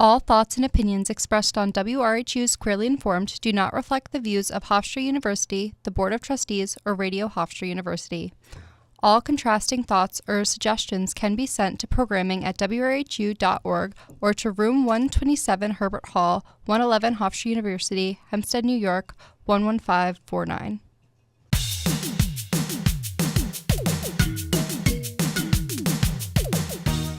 All thoughts and opinions expressed on WRHU's Queerly Informed do not reflect the views of Hofstra University, the Board of Trustees, or Radio Hofstra University. All contrasting thoughts or suggestions can be sent to programming at WRHU.org or to Room 127 Herbert Hall, 111 Hofstra University, Hempstead, New York, 11549.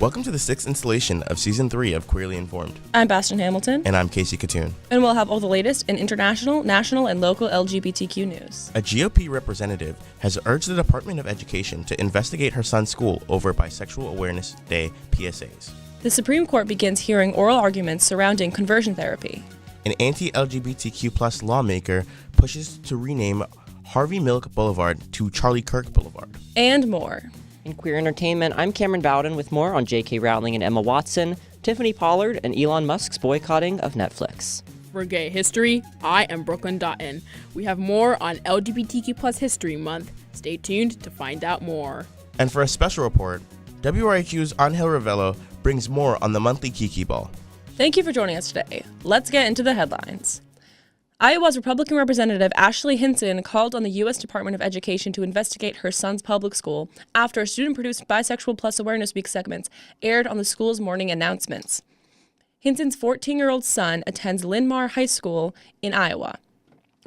Welcome to the sixth installation of Season 3 of Queerly Informed. I'm Bastion Hamilton. And I'm Kaycee Kotun. And we'll have all the latest in international, national, and local LGBTQ news. A GOP representative has urged the Department of Education to investigate her son's school over Bisexual Awareness Day PSAs. The Supreme Court begins hearing oral arguments surrounding conversion therapy. An anti-LGBTQ+ lawmaker pushes to rename Harvey Milk Blvd to Charlie Kirk Boulevard. And more. In queer entertainment, I'm Camryn Bowden with more on J.K. Rowling and Emma Watson, Tiffany Pollard, and Elon Musk's boycotting of Netflix. For Gay History, I am Brooklyn Dottin. We have more on LGBTQ+ History Month. Stay tuned to find out more. And for a special report, WRHU's Angel Ravelo brings more on the monthly Kiki Ball. Thank you for joining us today. Let's get into the headlines. Iowa's Republican Representative Ashley Hinson called on the U.S. Department of Education to investigate her son's public school after student-produced Bisexual Plus Awareness Week segments aired on the school's morning announcements. Hinson's 14-year-old son attends Linn-Mar High School in Iowa.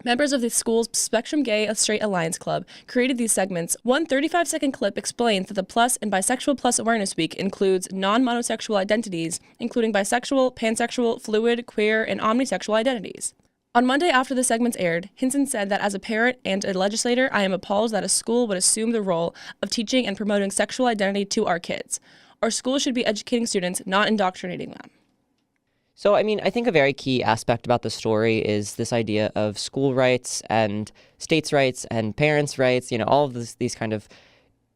Members of the school's Spectrum Gay Straight Alliance Club created these segments. One 35-second clip explains that the Plus and Bisexual Plus Awareness Week includes non-monosexual identities, including bisexual, pansexual, fluid, queer, and omnisexual identities. On Monday after the segments aired, Hinson said that as a parent and a legislator, I am appalled that a school would assume the role of teaching and promoting sexual identity to our kids. Our schools should be educating students, not indoctrinating them. So, I think a very key aspect about the story is this idea of school rights and states' rights and parents' rights, all of these kind of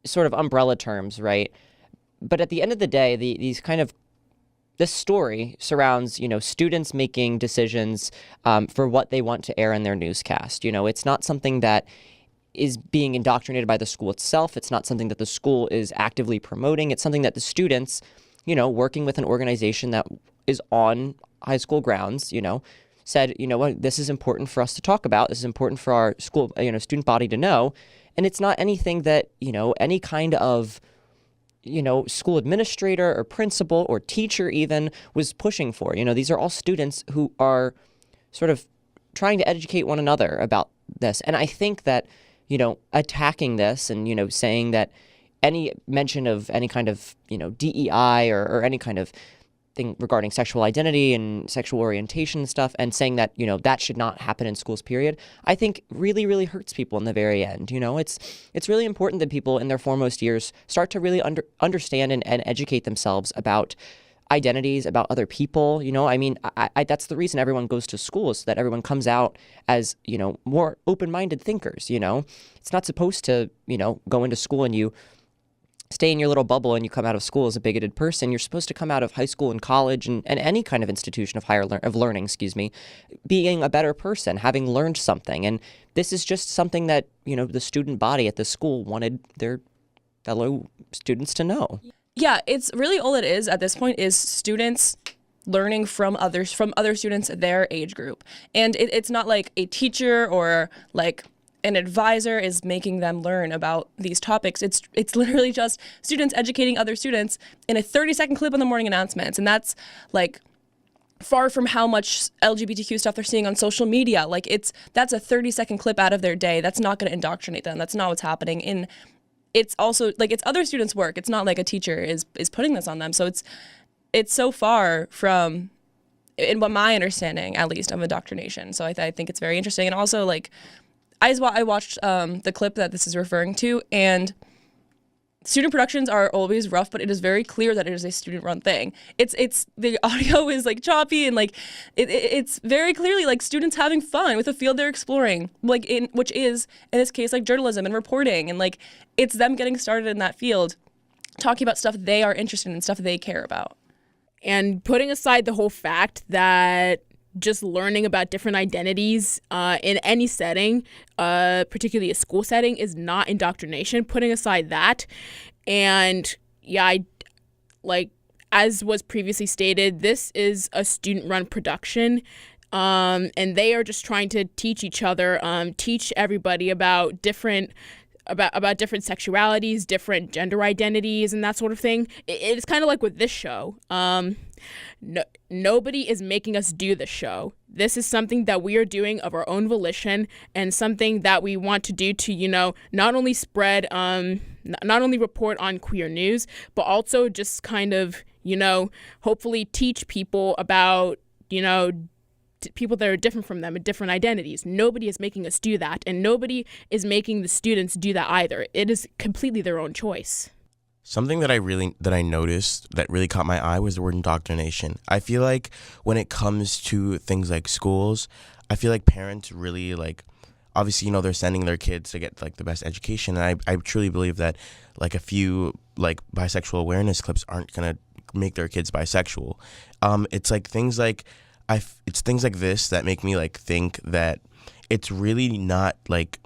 sort of umbrella terms, right? But at the end of the day, this story surrounds, students making decisions for what they want to air in their newscast. It's not something that is being indoctrinated by the school itself. It's not something that the school is actively promoting. It's something that the students, working with an organization that is on high school grounds, said, what, this is important for us to talk about. This is important for our school, student body to know. And it's not anything that, any kind of school administrator or principal or teacher even was pushing for. These are all students who are sort of trying to educate one another about this. And I think that, attacking this and, saying that any mention of any kind of, DEI or any kind of thing regarding sexual identity and sexual orientation and stuff, and saying that, that should not happen in schools, period, I think really, really hurts people in the very end. It's really important that people in their foremost years start to really understand and educate themselves about identities, about other people. I that's the reason everyone goes to school, is so that everyone comes out as, more open-minded thinkers. It's not supposed to, go into school and you stay in your little bubble and you come out of school as a bigoted person. You're supposed to come out of high school and college and any kind of institution of learning, being a better person, having learned something. And this is just something that, the student body at the school wanted their fellow students to know. Yeah, it's really all it is at this point is students learning from other students their age group. And it's not like a teacher or like an advisor is making them learn about these topics. It's literally just students educating other students in a 30-second clip on the morning announcements. And that's like far from how much LGBTQ stuff they're seeing on social media. Like that's a 30-second clip out of their day. That's not going to indoctrinate them. That's not what's happening. And it's also like it's other students' work. It's not like a teacher is putting this on them. So it's so far from, in what my understanding at least, of indoctrination. So I think it's very interesting. And also like I watched the clip that this is referring to, and student productions are always rough, but it is very clear that it is a student-run thing. It's the audio is like choppy and like it's very clearly like students having fun with a field they're exploring, which is in this case like journalism and reporting, and like it's them getting started in that field, talking about stuff they are interested in, stuff they care about. And putting aside the whole fact that just learning about different identities in any setting, particularly a school setting, is not indoctrination. Putting aside that, and yeah, as was previously stated, this is a student-run production. And they are just trying to teach each other, teach everybody about different sexualities, different gender identities, and that sort of thing. It's kind of like with this show. Nobody is making us do this show. This is something that we are doing of our own volition, and something that we want to do to, not only spread, not only report on queer news, but also just kind of, hopefully teach people about, people that are different from them and different identities. Nobody is making us do that, and nobody is making the students do that either. It is completely their own choice. Something that I noticed that really caught my eye was the word indoctrination. I feel like when it comes to things like schools, I feel like parents really obviously, they're sending their kids to get the best education. And I truly believe that a few bisexual awareness clips aren't going to make their kids bisexual. It's things like it's things like this that make me think that it's really not the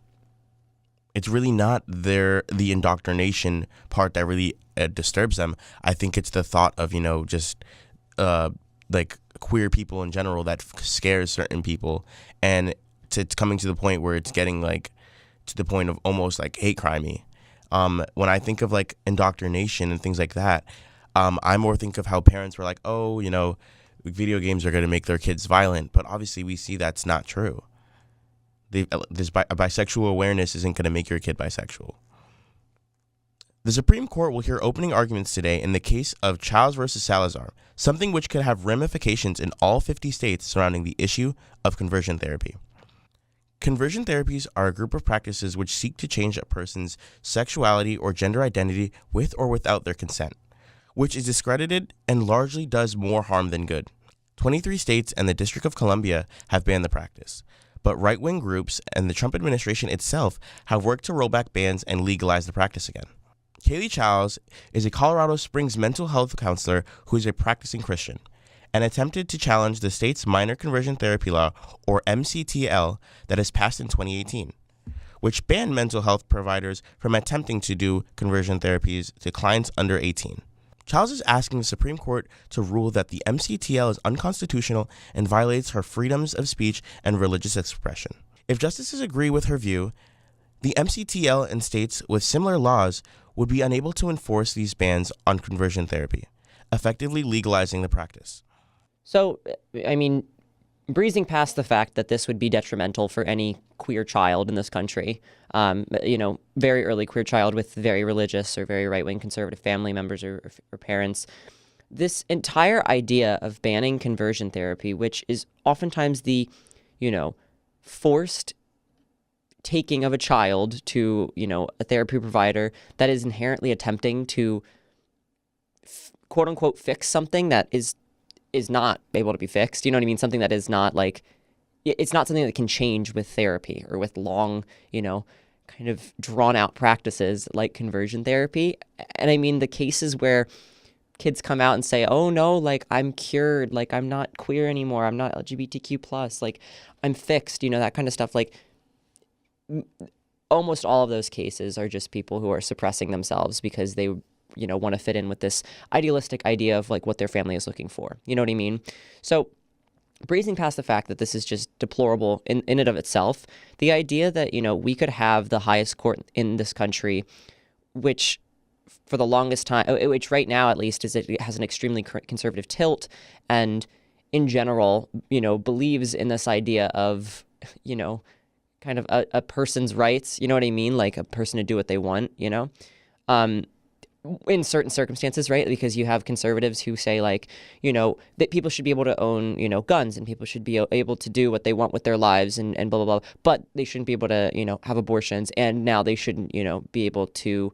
indoctrination part that really disturbs them. I think it's the thought of just queer people in general that scares certain people, and it's coming to the point where it's getting to the point of almost hate crimey. When I think of indoctrination and things like that, I more think of how parents were video games are going to make their kids violent, but obviously we see that's not true. Bisexual awareness isn't going to make your kid bisexual. The Supreme Court will hear opening arguments today in the case of Chiles versus Salazar, something which could have ramifications in all 50 states surrounding the issue of conversion therapy. Conversion therapies are a group of practices which seek to change a person's sexuality or gender identity with or without their consent, which is discredited and largely does more harm than good. 23 states and the District of Columbia have banned the practice, but right-wing groups and the Trump administration itself have worked to roll back bans and legalize the practice again. Kaycee Kotun is a Colorado Springs mental health counselor who is a practicing Christian and attempted to challenge the state's minor conversion therapy law, or MCTL, that has passed in 2018, which banned mental health providers from attempting to do conversion therapies to clients under 18. Chiles is asking the Supreme Court to rule that the MCTL is unconstitutional and violates her freedoms of speech and religious expression. If justices agree with her view, the MCTL and states with similar laws would be unable to enforce these bans on conversion therapy, effectively legalizing the practice. So, breezing past the fact that this would be detrimental for any queer child in this country, very early queer child with very religious or very right-wing conservative family members or parents, this entire idea of banning conversion therapy, which is oftentimes the, forced taking of a child to, a therapy provider that is inherently attempting to quote unquote fix something that is not able to be fixed. You know what I mean? Something that is not it's not something that can change with therapy or with long, kind of drawn out practices like conversion therapy. And the cases where kids come out and say, oh no, I'm cured, I'm not queer anymore, I'm not LGBTQ+, I'm fixed, that kind of stuff. Almost all of those cases are just people who are suppressing themselves because they want to fit in with this idealistic idea of what their family is looking for. You know what I mean? So breezing past the fact that this is just deplorable in and of itself, the idea that, we could have the highest court in this country, which for the longest time, which right now at least is it has an extremely conservative tilt and in general, believes in this idea of, kind of a person's rights, you know what I mean? A person to do what they want, in certain circumstances, right? Because you have conservatives who say that people should be able to own, guns and people should be able to do what they want with their lives and blah, blah, blah. But they shouldn't be able to, have abortions. And now they shouldn't, be able to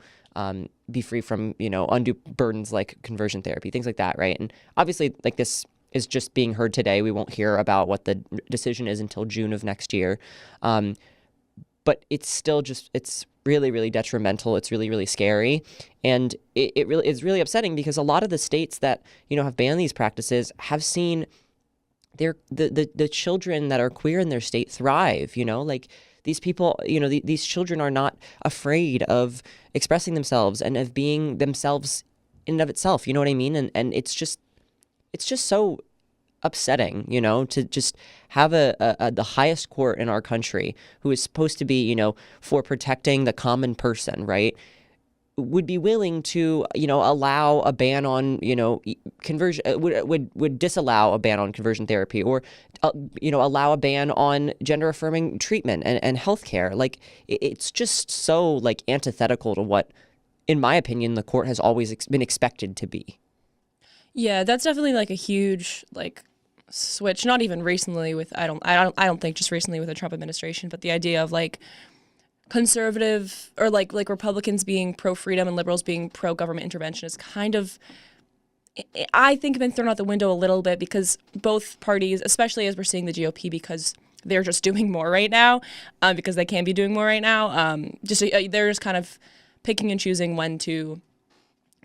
be free from, undue burdens like conversion therapy, things like that, right? And obviously this is just being heard today. We won't hear about what the decision is until June of next year. But it's still it's really, really detrimental. It's really, really scary. And it really is really upsetting because a lot of the states that, have banned these practices have seen the children that are queer in their state thrive, these people, these children are not afraid of expressing themselves and of being themselves in and of itself. You know what I mean? And it's just so upsetting, to just have the highest court in our country, who is supposed to be, for protecting the common person, right, would be willing to, allow a ban on, conversion, would disallow a ban on conversion therapy, or, allow a ban on gender affirming treatment and healthcare. Like, it's just so, like, antithetical to what, in my opinion, the court has always been expected to be. Yeah, that's definitely like a huge like switch. Not even recently with I don't think just recently with the Trump administration, but the idea of like conservative or like Republicans being pro freedom and liberals being pro government intervention is kind of, I think, been thrown out the window a little bit, because both parties, especially as we're seeing the GOP, because they're just doing more right now, because they can be doing more right now. They're just kind of picking and choosing when to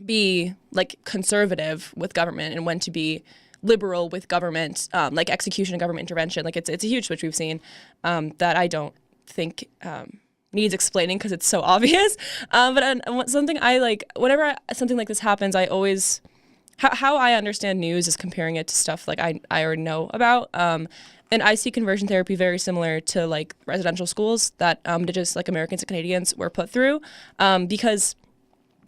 be like conservative with government and when to be liberal with government, like execution and government intervention. Like it's a huge switch we've seen that I don't think needs explaining because it's so obvious. But something I like, whenever something like this happens, I always, how I understand news is comparing it to stuff like I already know about. And I see conversion therapy very similar to like residential schools that Indigenous like Americans and Canadians were put through, because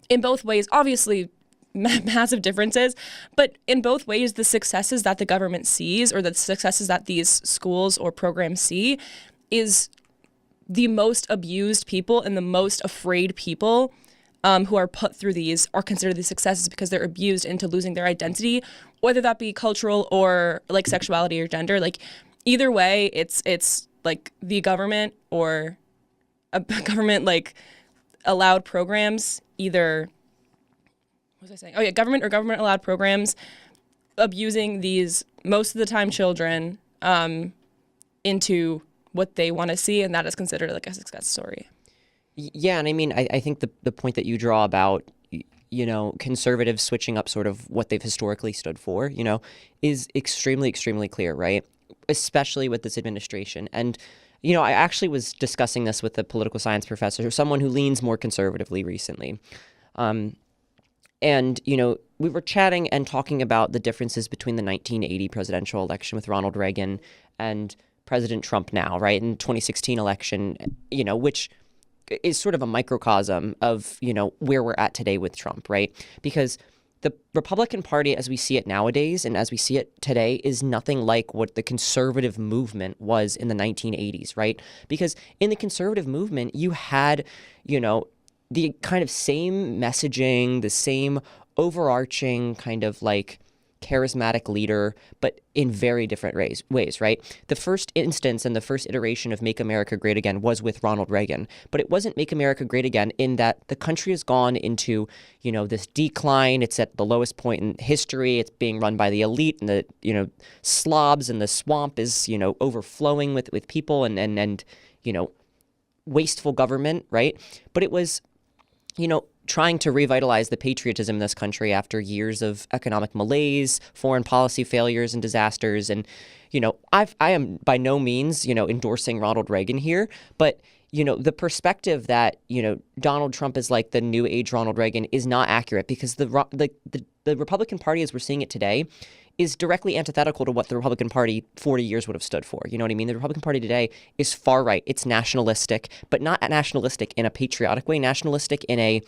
in both ways, obviously massive differences, but in both ways, the successes that the government sees or the successes that these schools or programs see is the most abused people and the most afraid people who are put through these are considered the successes because they're abused into losing their identity, whether that be cultural or like sexuality or gender. Like either way, it's like the government or a government like allowed programs, either, what was I saying? Oh yeah, government or government allowed programs abusing these, most of the time, children into what they want to see, and that is considered like a success story. Yeah, and I mean, I think the point that you draw about, conservatives switching up sort of what they've historically stood for, is extremely, extremely clear, right? Especially with this administration. And I actually was discussing this with a political science professor, someone who leans more conservatively recently. And, we were chatting and talking about the differences between the 1980 presidential election with Ronald Reagan and President Trump now, right? In the 2016 election, which is sort of a microcosm of, where we're at today with Trump, right? Because the Republican Party, as we see it nowadays and as we see it today, is nothing like what the conservative movement was in the 1980s, right? Because in the conservative movement, you had, the kind of same messaging, the same overarching kind of like charismatic leader, but in very different ways, right? The first instance and the first iteration of Make America Great Again was with Ronald Reagan, but it wasn't Make America Great Again in that the country has gone into, this decline. It's at the lowest point in history. It's being run by the elite and the, slobs, and the swamp is, overflowing with people and wasteful government, right? But it was, trying to revitalize the patriotism in this country after years of economic malaise, foreign policy failures and disasters. And, I am by no means, endorsing Ronald Reagan here, but, the perspective that, Donald Trump is like the new age Ronald Reagan is not accurate, because the Republican Party, as we're seeing it today, is directly antithetical to what the Republican Party 40 years would have stood for. You know what I mean? The Republican Party today is far right. It's nationalistic, but not nationalistic in a patriotic way, nationalistic in a,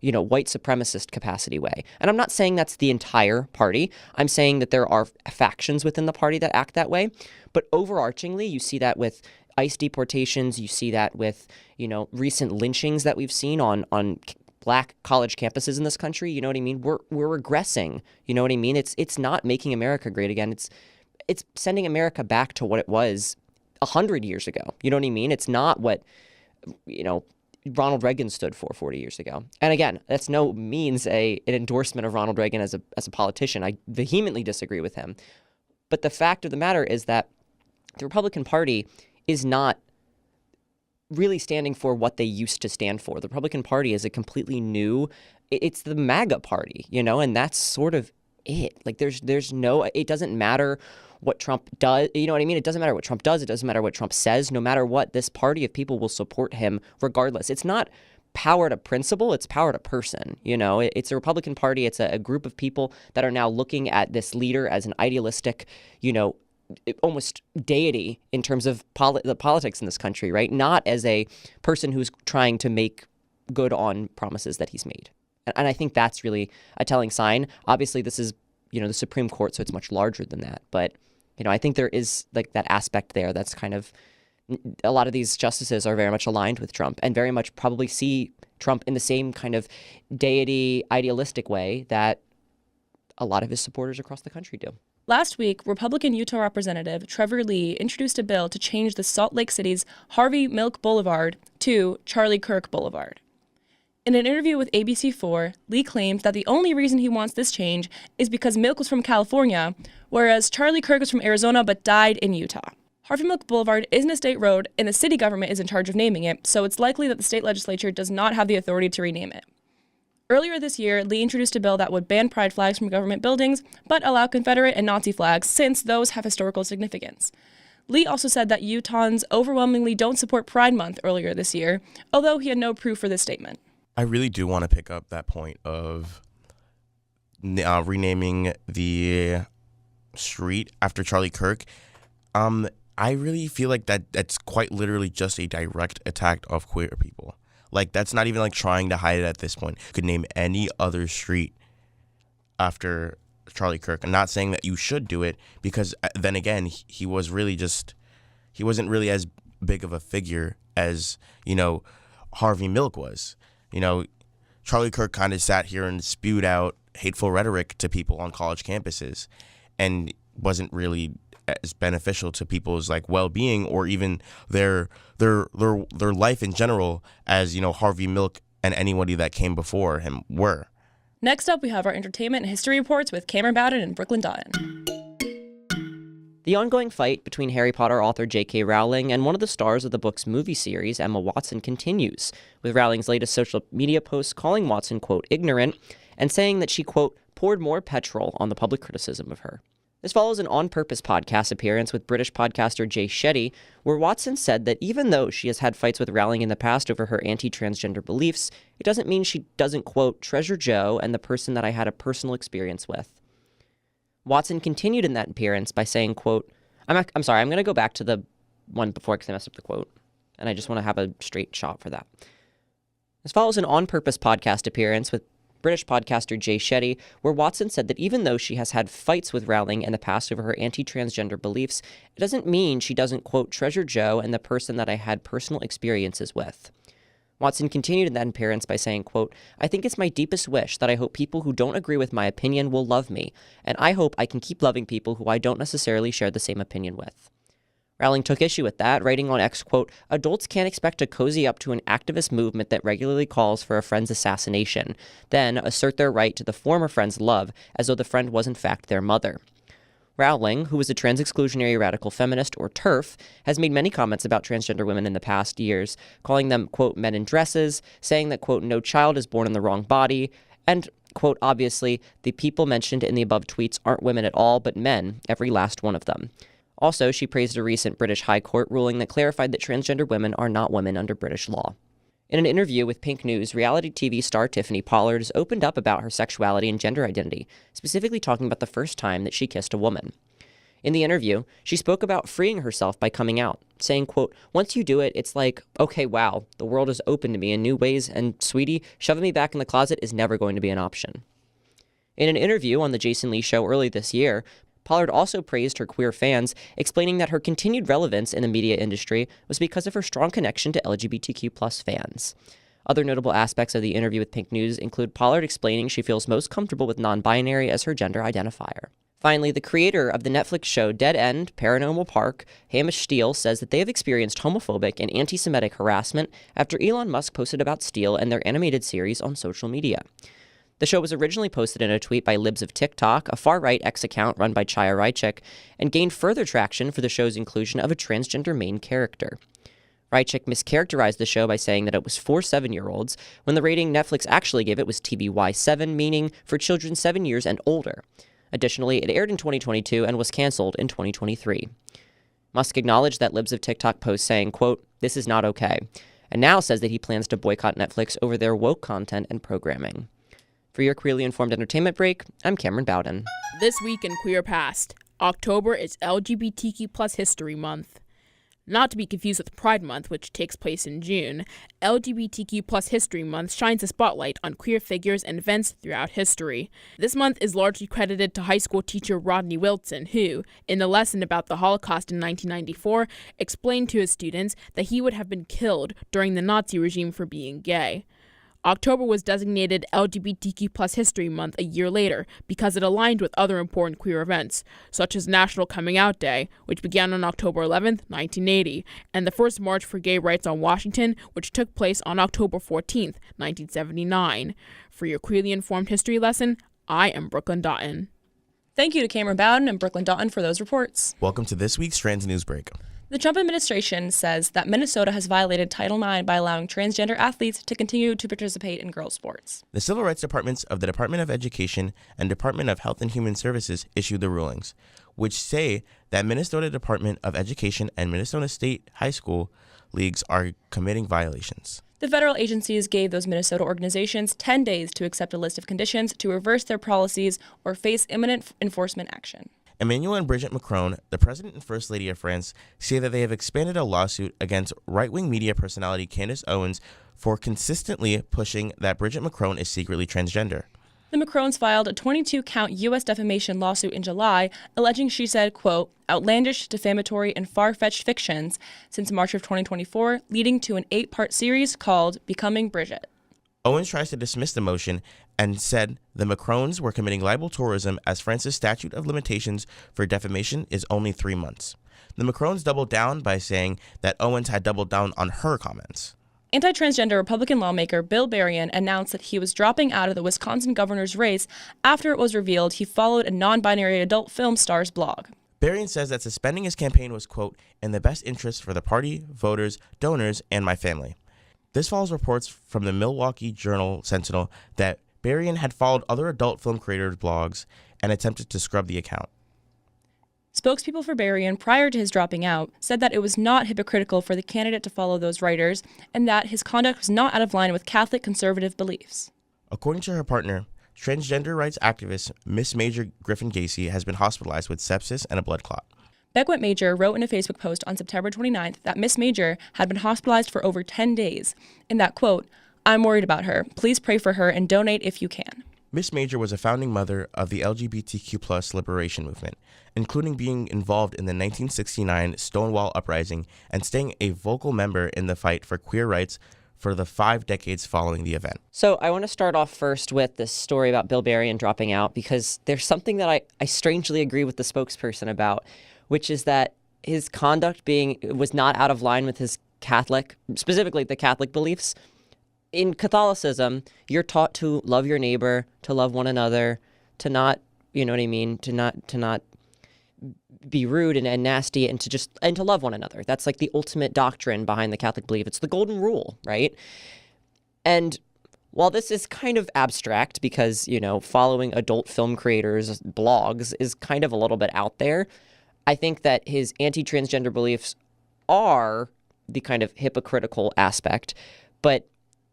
white supremacist capacity way. And I'm not saying that's the entire party. I'm saying that there are factions within the party that act that way. But overarchingly, you see that with ICE deportations. You see that with, recent lynchings that we've seen on Black college campuses in this country. You know what I mean? We're regressing. You know what I mean? It's not making America great again. It's sending America back to what it was 100 years ago. You know what I mean? It's not what, Ronald Reagan stood for 40 years ago. And again, that's no means an endorsement of Ronald Reagan as a politician. I vehemently disagree with him. But the fact of the matter is that the Republican Party is not really standing for what they used to stand for. The Republican Party is a completely new, it's the MAGA party, and that's sort of it. Like there's no, it doesn't matter what Trump does, you know what I mean? It doesn't matter what Trump does. It doesn't matter what Trump says. No matter what, this party of people will support him regardless. It's not power to principle, it's power to person. It's a Republican Party. It's a group of people that are now looking at this leader as an idealistic, almost deity in terms of the politics in this country, right? Not as a person who's trying to make good on promises that he's made. And I think that's really a telling sign. Obviously, this is, the Supreme Court, so it's much larger than that. But, I think there is like that aspect there that's kind of, a lot of these justices are very much aligned with Trump and very much probably see Trump in the same kind of deity idealistic way that a lot of his supporters across the country do. Last week, Republican Utah Representative Trevor Lee introduced a bill to change the Salt Lake City's Harvey Milk Blvd to Charlie Kirk Boulevard. In an interview with ABC4, Lee claimed that the only reason he wants this change is because Milk was from California, whereas Charlie Kirk was from Arizona but died in Utah. Harvey Milk Boulevard isn't a state road, and the city government is in charge of naming it, so it's likely that the state legislature does not have the authority to rename it. Earlier this year, Lee introduced a bill that would ban pride flags from government buildings, but allow Confederate and Nazi flags, since those have historical significance. Lee also said that Utahns overwhelmingly don't support Pride Month earlier this year, although he had no proof for this statement. I really do want to pick up that point of renaming the street after Charlie Kirk. I really feel like that's quite literally just a direct attack of queer people. Like, that's not even like trying to hide it at this point. You could name any other street after Charlie Kirk. I'm not saying that you should do it, because then again, he wasn't really as big of a figure as, Harvey Milk was. Charlie Kirk kind of sat here and spewed out hateful rhetoric to people on college campuses and wasn't really as beneficial to people's like well-being or even their life in general as, Harvey Milk and anybody that came before him were. Next up, we have our entertainment and history reports with Camryn Bowden and Brooklyn Dottin. The ongoing fight between Harry Potter author J.K. Rowling and one of the stars of the book's movie series, Emma Watson, continues, with Rowling's latest social media posts calling Watson, quote, ignorant, and saying that she, quote, poured more petrol on the public criticism of her. This follows an On Purpose podcast appearance with British podcaster Jay Shetty, where Watson said that even though she has had fights with Rowling in the past over her anti-transgender beliefs, it doesn't mean she doesn't, quote, treasure Joe and the person that I had a personal experience with. Watson continued in that appearance by saying, quote, I'm sorry, I'm going to go back to the one before because I messed up the quote, and I just want to have a straight shot for that. This follows an On Purpose podcast appearance with British podcaster Jay Shetty, where Watson said that even though she has had fights with Rowling in the past over her anti-transgender beliefs, it doesn't mean she doesn't, quote, treasure Joe and the person that I had personal experiences with. Watson continued in that appearance by saying, quote, I think it's my deepest wish that I hope people who don't agree with my opinion will love me, and I hope I can keep loving people who I don't necessarily share the same opinion with. Rowling took issue with that, writing on X, quote, adults can't expect to cozy up to an activist movement that regularly calls for a friend's assassination, then assert their right to the former friend's love as though the friend was in fact their mother. Rowling, who is a trans-exclusionary radical feminist, or TERF, has made many comments about transgender women in the past years, calling them, quote, men in dresses, saying that, quote, no child is born in the wrong body, and, quote, obviously, the people mentioned in the above tweets aren't women at all, but men, every last one of them. Also, she praised a recent British High Court ruling that clarified that transgender women are not women under British law. In an interview with Pink News, reality TV star Tiffany Pollard has opened up about her sexuality and gender identity, specifically talking about the first time that she kissed a woman. In the interview, she spoke about freeing herself by coming out, saying, quote, once you do it, it's like, okay, wow, the world is open to me in new ways, and sweetie, shoving me back in the closet is never going to be an option. In an interview on The Jason Lee Show early this year, Pollard also praised her queer fans, explaining that her continued relevance in the media industry was because of her strong connection to LGBTQ+ fans. Other notable aspects of the interview with Pink News include Pollard explaining she feels most comfortable with non-binary as her gender identifier. Finally, the creator of the Netflix show Dead End, Paranormal Park, Hamish Steele, says that they have experienced homophobic and anti-Semitic harassment after Elon Musk posted about Steele and their animated series on social media. The show was originally posted in a tweet by Libs of TikTok, a far-right X account run by Chaya Rychik, and gained further traction for the show's inclusion of a transgender main character. Rychik mischaracterized the show by saying that it was for 7-year-olds, when the rating Netflix actually gave it was TBY7, meaning for children 7 years and older. Additionally, it aired in 2022 and was canceled in 2023. Musk acknowledged that Libs of TikTok post saying, quote, this is not okay. and now says that he plans to boycott Netflix over their woke content and programming. For your Queerly Informed Entertainment Break, I'm Camryn Bowden. This week in Queer Past, October is LGBTQ plus History Month. Not to be confused with Pride Month, which takes place in June, LGBTQ plus History Month shines a spotlight on queer figures and events throughout history. This month is largely credited to high school teacher Rodney Wilson, who, in the lesson about the Holocaust in 1994, explained to his students that he would have been killed during the Nazi regime for being gay. October was designated LGBTQ plus History Month a year later because it aligned with other important queer events, such as National Coming Out Day, which began on October 11, 1980, and the first March for Gay Rights on Washington, which took place on October 14, 1979. For your Queerly Informed History lesson, I am Brooklyn Dottin. Thank you to Camryn Bowden and Brooklyn Dottin for those reports. Welcome to this week's Trans News Break. The Trump administration says that Minnesota has violated Title IX by allowing transgender athletes to continue to participate in girls' sports. The Civil Rights Departments of the Department of Education and Department of Health and Human Services issued the rulings, which say that Minnesota Department of Education and Minnesota State High School leagues are committing violations. The federal agencies gave those Minnesota organizations 10 days to accept a list of conditions to reverse their policies or face imminent enforcement action. Emmanuel and Brigitte Macron, the President and First Lady of France, say that they have expanded a lawsuit against right-wing media personality Candace Owens for consistently pushing that Brigitte Macron is secretly transgender. The Macrons filed a 22-count U.S. defamation lawsuit in July, alleging she said, quote, outlandish, defamatory, and far-fetched fictions since March of 2024, leading to an 8-part series called Becoming Brigitte. Owens tries to dismiss the motion and said the Macrons were committing libel tourism as France's statute of limitations for defamation is only 3 months. The Macrons doubled down by saying that Owens had doubled down on her comments. Anti-transgender Republican lawmaker Bill Berrien announced that he was dropping out of the Wisconsin governor's race after it was revealed he followed a non-binary adult film star's blog. Berrien says that suspending his campaign was, quote, in the best interest for the party, voters, donors, and my family. This follows reports from the Milwaukee Journal-Sentinel that Berrien had followed other adult film creators' blogs and attempted to scrub the account. Spokespeople for Berrien, prior to his dropping out, said that it was not hypocritical for the candidate to follow those writers and that his conduct was not out of line with Catholic conservative beliefs. According to her partner, transgender rights activist Miss Major Griffin Gacy has been hospitalized with sepsis and a blood clot. Beckwith Major wrote in a Facebook post on September 29th that Miss Major had been hospitalized for over 10 days and that, quote, I'm worried about her. Please pray for her and donate if you can. Miss Major was a founding mother of the LGBTQ+ liberation movement, including being involved in the 1969 Stonewall Uprising and staying a vocal member in the fight for queer rights for the 5 decades following the event. So I want to start off first with this story about Bill Berrien dropping out because there's something that I strangely agree with the spokesperson about, which is that his conduct was not out of line with his Catholic, specifically the Catholic beliefs. In Catholicism, you're taught to love your neighbor, to love one another, to not, you know what I mean, to not be rude and nasty, and to love one another. That's like the ultimate doctrine behind the Catholic belief. It's the golden rule, right? And while this is kind of abstract because, you know, following adult film creators' blogs is kind of a little bit out there, I think that his anti-transgender beliefs are the kind of hypocritical aspect, but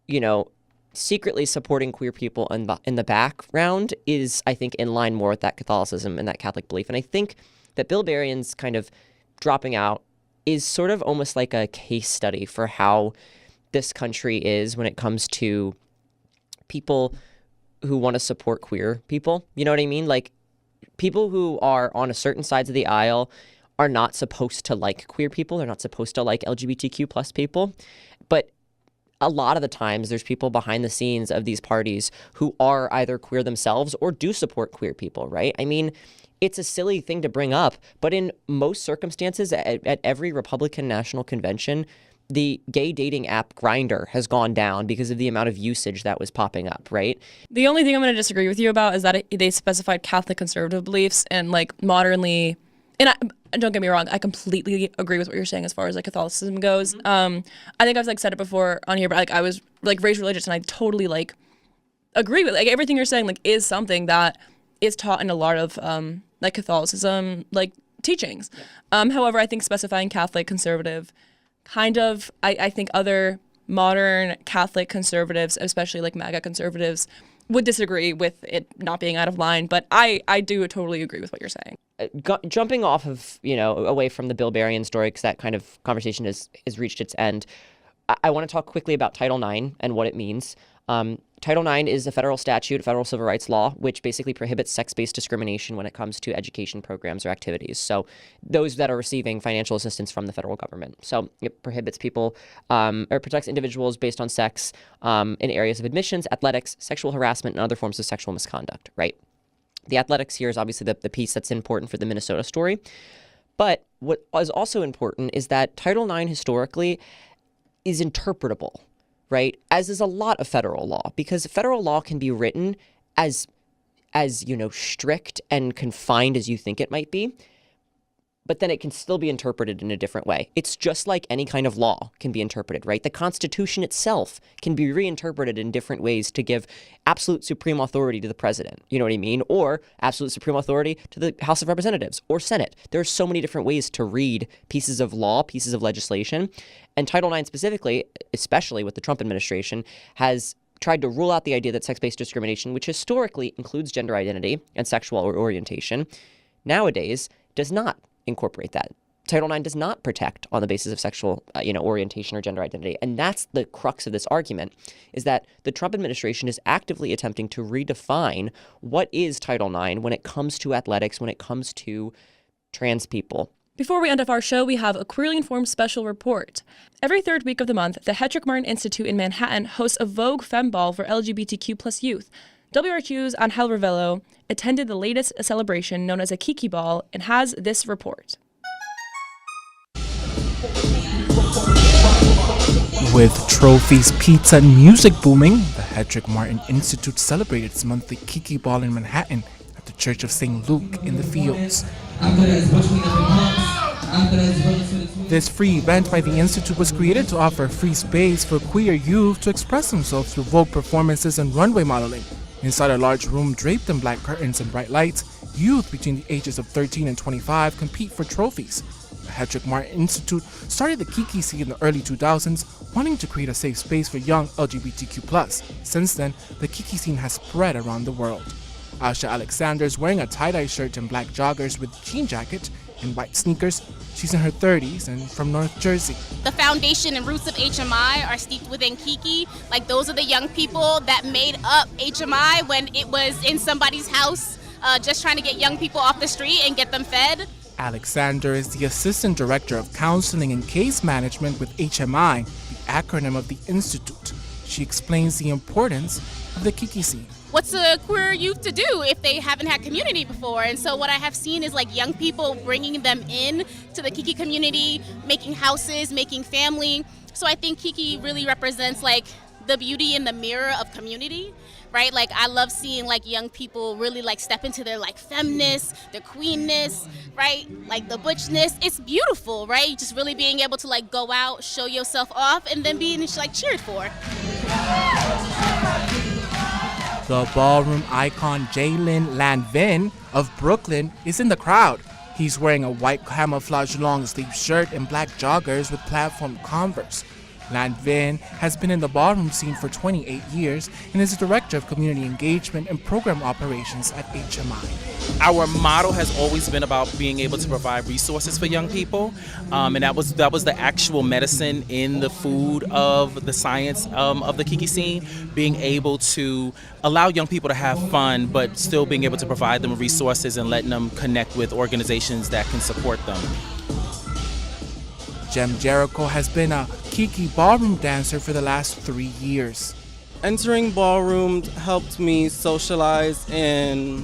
you know, secretly supporting queer people in the background is, I think, in line more with that Catholicism and that Catholic belief. And I think that Bill Berrien's kind of dropping out is sort of almost like a case study for how this country is when it comes to people who want to support queer people. You know what I mean? Like, people who are on a certain sides of the aisle are not supposed to like queer people. They're not supposed to like LGBTQ plus people. But a lot of the times there's people behind the scenes of these parties who are either queer themselves or do support queer people, right? I mean, it's a silly thing to bring up, but in most circumstances at every Republican National Convention, the gay dating app Grindr has gone down because of the amount of usage that was popping up, right? The only thing I'm going to disagree with you about is that they specified Catholic conservative beliefs and like modernly, and don't get me wrong, I completely agree with what you're saying as far as like Catholicism goes. I think I've like said it before on here, but like I was like raised religious and I totally like agree with like everything you're saying like is something that is taught in a lot of like Catholicism like teachings. However, I think specifying Catholic conservative kind of I think other modern Catholic conservatives, especially like MAGA conservatives, would disagree with it not being out of line. But I do totally agree with what you're saying. Jumping off of, away from the Bill Berrien story, because that kind of conversation has reached its end, I want to talk quickly about Title IX and what it means. Title IX is a federal statute, a federal civil rights law, which basically prohibits sex-based discrimination when it comes to education programs or activities. So those that are receiving financial assistance from the federal government. So it prohibits people or protects individuals based on sex in areas of admissions, athletics, sexual harassment, and other forms of sexual misconduct, right? The athletics here is obviously the piece that's important for the Minnesota story. But what is also important is that Title IX historically is interpretable, right? As is a lot of federal law, because federal law can be written as strict and confined as you think it might be, but then it can still be interpreted in a different way. It's just like any kind of law can be interpreted, right? The Constitution itself can be reinterpreted in different ways to give absolute supreme authority to the president, you know what I mean? Or absolute supreme authority to the House of Representatives or Senate. There are so many different ways to read pieces of law, pieces of legislation. And Title IX specifically, especially with the Trump administration, has tried to rule out the idea that sex-based discrimination, which historically includes gender identity and sexual orientation, nowadays does not incorporate that. Title IX does not protect on the basis of sexual, orientation or gender identity. And that's the crux of this argument, is that the Trump administration is actively attempting to redefine what is Title IX when it comes to athletics, when it comes to trans people. Before we end off our show, we have a Queerly Informed special report. Every third week of the month, the Hedrick Martin Institute in Manhattan hosts a Vogue Femme Ball for LGBTQ plus youth. WRHU's Angel Ravelo attended the latest celebration known as a Kaycee Ball and has this report. With trophies, pizza, and music booming, the Hedrick Martin Institute celebrated its monthly Kaycee Ball in Manhattan at the Church of St. Luke in the Fields. This free event by the Institute was created to offer free space for queer youth to express themselves through Vogue performances and runway modeling. Inside a large room draped in black curtains and bright lights, youth between the ages of 13 and 25 compete for trophies. The Hedrick Martin Institute started the Kaycee scene in the early 2000s, wanting to create a safe space for young LGBTQ+. Since then, the Kaycee scene has spread around the world. Asha Alexander is wearing a tie-dye shirt and black joggers with jean jacket and white sneakers. She's in her 30s and from North Jersey. The foundation and roots of HMI are steeped within Kaycee. Like, those are the young people that made up HMI when it was in somebody's house, just trying to get young people off the street and get them fed. Alexander is the Assistant Director of Counseling and Case Management with HMI, the acronym of the Institute. She explains the importance of the Kaycee scene. What's a queer youth to do if they haven't had community before? And so what I have seen is like young people bringing them in to the Kaycee community, making houses, making family. So I think Kaycee really represents like the beauty in the mirror of community, right? Like, I love seeing like young people really like step into their like femness, their queenness, right? Like the butchness. It's beautiful, right? Just really being able to like go out, show yourself off, and then being like cheered for. The ballroom icon Jalen Lanvin of Brooklyn is in the crowd. He's wearing a white camouflage long-sleeve shirt and black joggers with platform Converse. Lanvin has been in the ballroom scene for 28 years and is the Director of Community Engagement and Program Operations at HMI. Our model has always been about being able to provide resources for young people, and that was the actual medicine in the food of the science of the Kaycee scene, being able to allow young people to have fun, but still being able to provide them resources and letting them connect with organizations that can support them. Jem Jericho has been a Kaycee ballroom dancer for the last 3 years. Entering ballroom helped me socialize and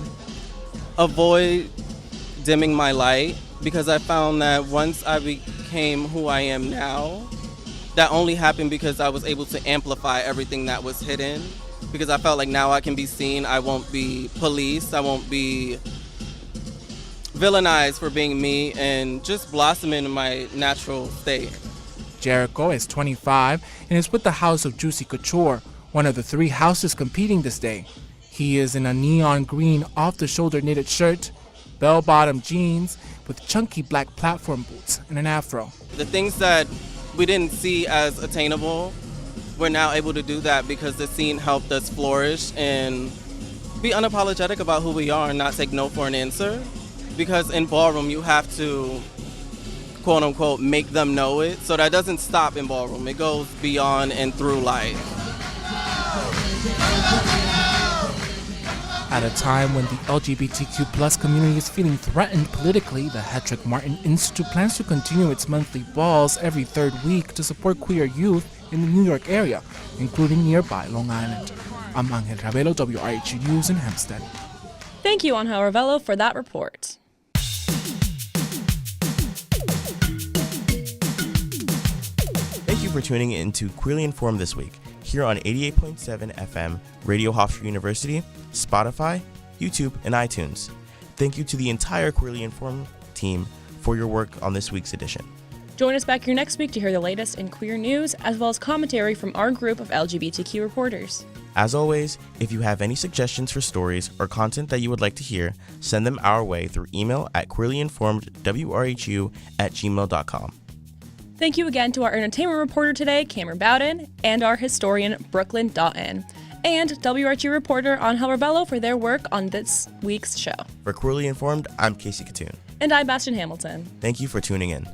avoid dimming my light, because I found that once I became who I am now, that only happened because I was able to amplify everything that was hidden, because I felt like now I can be seen, I won't be policed, I won't be villainized for being me, and just blossoming in my natural state. Jericho is 25 and is with the House of Juicy Couture, one of the 3 houses competing this day. He is in a neon green off-the-shoulder knitted shirt, bell-bottom jeans with chunky black platform boots and an afro. The things that we didn't see as attainable, we're now able to do that because the scene helped us flourish and be unapologetic about who we are and not take no for an answer. Because in ballroom, you have to, quote unquote, make them know it. So that doesn't stop in ballroom. It goes beyond and through life. At a time when the LGBTQ plus community is feeling threatened politically, the Hedrick Martin Institute plans to continue its monthly balls every third week to support queer youth in the New York area, including nearby Long Island. I'm Ravelo, WRHU News in Hempstead. Thank you, Angel Ravelo, for that report. Thank you for tuning in to Queerly Informed this week, here on 88.7 FM, Radio Hofstra University, Spotify, YouTube, and iTunes. Thank you to the entire Queerly Informed team for your work on this week's edition. Join us back here next week to hear the latest in queer news, as well as commentary from our group of LGBTQ reporters. As always, if you have any suggestions for stories or content that you would like to hear, send them our way through email at queerlyinformedwrhu@gmail.com. Thank you again to our entertainment reporter today, Camryn Bowden, and our historian, Brooklyn Dottin, and WRHU reporter Angel Ravelo for their work on this week's show. For Queerly Informed, I'm Kaycee Kotun. And I'm Bastion Hamilton. Thank you for tuning in.